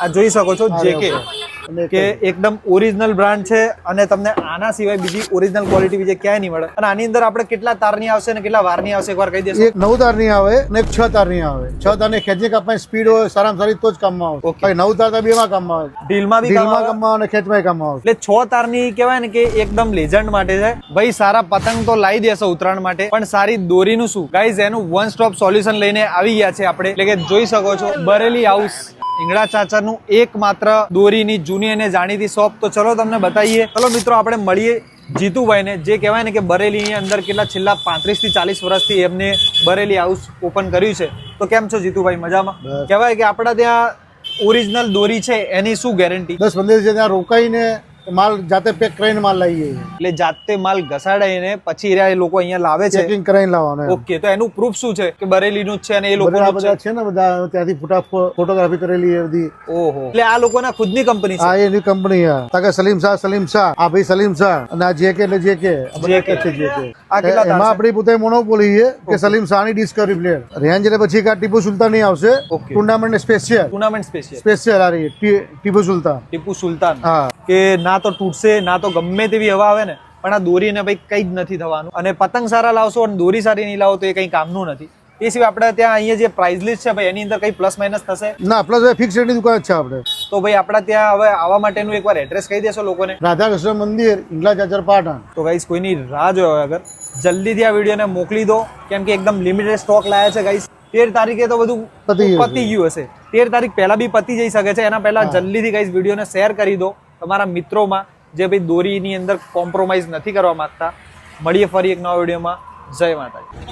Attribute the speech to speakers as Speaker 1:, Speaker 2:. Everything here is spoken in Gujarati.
Speaker 1: આ જોઈ શકો છો જેકે કે એકદમ ઓરિજિનલ બ્રાન્ડ છે અને તમને આના સિવાય બીજી ઓરિજિનલ ક્વોલિટી બીજે ક્યાંય નહીં મળે. અને આની અંદર આપણે કેટલા તારની આવશે અને કેટલા વારની આવશે એકવાર કહી દેશો?
Speaker 2: એક 9 તારની આવે અને એક 6 તારની આવે. 6 તારની ખેંચી કાપવાની સ્પીડ હોય સારામાં સારી તો જ કામમાં આવે.
Speaker 1: Okay.
Speaker 2: 9 તાર બેમાં કામમાં આવે.
Speaker 1: ઢીલમાં બી
Speaker 2: કામમાં આવે અને ખેંચમાં કામમાં આવે.
Speaker 1: એટલે 6 તારની કહેવાય ને કે એકદમ લેજન્ડ માટે છે ભાઈ. સારા પતંગ તો લાવી દેશો ઉત્તરાયણ માટે, પણ સારી દોરીનું શું ગાઈઝ, એનું વન સ્ટોપ સોલ્યુશન લઈને આવી ગયા છે આપણે. એટલે કે જોઈ શકો છો બરેલી હાઉસ ઈંગડા ચાચાનું એકમાત્ર દોરીની જૂની અને જાણીતી શોપ. તો ચલો તમને બતાવીએ. ચલો મિત્રો આપણે મળીએ જીતુભાઈને, જે કહેવાય ને કે બરેલીની અંદર કેટલા છેલ્લા 35 થી 40 વર્ષથી એમને બરેલી હાઉસ ઓપન કર્યું છે. તો કેમ છો જીતુભાઈ? મજામાં? કહેવાય કે આપણા ત્યાં ઓરિજિનલ દોરી છે એની શું ગેરંટી?
Speaker 2: 10-15 દિવસ ત્યાં રોકાઈને માલ જાતે પેક કરીને માલ લાવીએ.
Speaker 1: એટલે જાતે માલ ઘસાડાઈને પછી એ લોકો અહીંયા લાવે છે,
Speaker 2: ચેકિંગ કરાવીને લાવવાનો.
Speaker 1: ઓકે, તો એનું પ્રૂફ શું છે કે બરેલીનું જ છે અને એ લોકો
Speaker 2: બધા છે ને, બધા ત્યાંથી ફોટોગ્રાફી કરેલી એ બધી.
Speaker 1: ઓહો, એટલે આ લોકોના ખુદની કંપની છે?
Speaker 2: હા, એની કંપની છે. સલીમ શાહ, આ ભાઈ સલીમ શાહ અને આ જેકે એટલે જેકે છે જેકે. એમાં આપણી પોતે મોનોપોલી છે કે સલીમ શાહની ડિસ્કવરી પ્લેયર રેન્જ ને પછી ટીપુ સુલતાન આવશે. ટુર્નામેન્ટ સ્પેશિયલ આ રહી ટીપુ સુલતાન. હા, કે
Speaker 1: ના તો તૂટશે ના તો ગમે તેવી હવા આવે ને, પણ આ દોરીને ભાઈ કઈ જ નથી થવાનું. અને પતંગ સારા લાવશો અને દોરી સારી નહીં લાવો તો એ કઈ કામનું નથી. એ સિવાય આપણે ત્યાં અહીંયા જે પ્રાઇસ લિસ્ટ છે ભાઈ, એની અંદર કઈ પ્લસ માઇનસ થશે?
Speaker 2: ના, પ્લસ ફિક્સ રેટની દુકાન છે આપણે.
Speaker 1: તો ભાઈ આપણા ત્યાં હવે આવવા માટેનું એકવાર એડ્રેસ કહી દેશો લોકોને?
Speaker 2: રાધા કૃષ્ણ મંદિર, ઈંગલા ચાચર, પાટણ.
Speaker 1: તો ગાઈસ કોઈની રાહ જોયો અગર જલ્દીથી આ વિડીયોને મોકલી દો, કેમ કે એકદમ લિમિટેડ સ્ટોક લાયા છે ગાઈસ. 13 તારીખે તો બધું પતી ગયું હશે. 13 તારીખ પહેલા બી પતી જઈ શકે છે. એના પહેલા જલ્દીથી ગાઈસ વિડીયોને શેર કરી દો તમારા મિત્રોમાં, જે ભાઈ દોરીની અંદર કોમ્પ્રોમાઇઝ નથી કરવા માંગતા. મળીએ ફરી એક નવા વિડીયોમાં. જય માતાજી.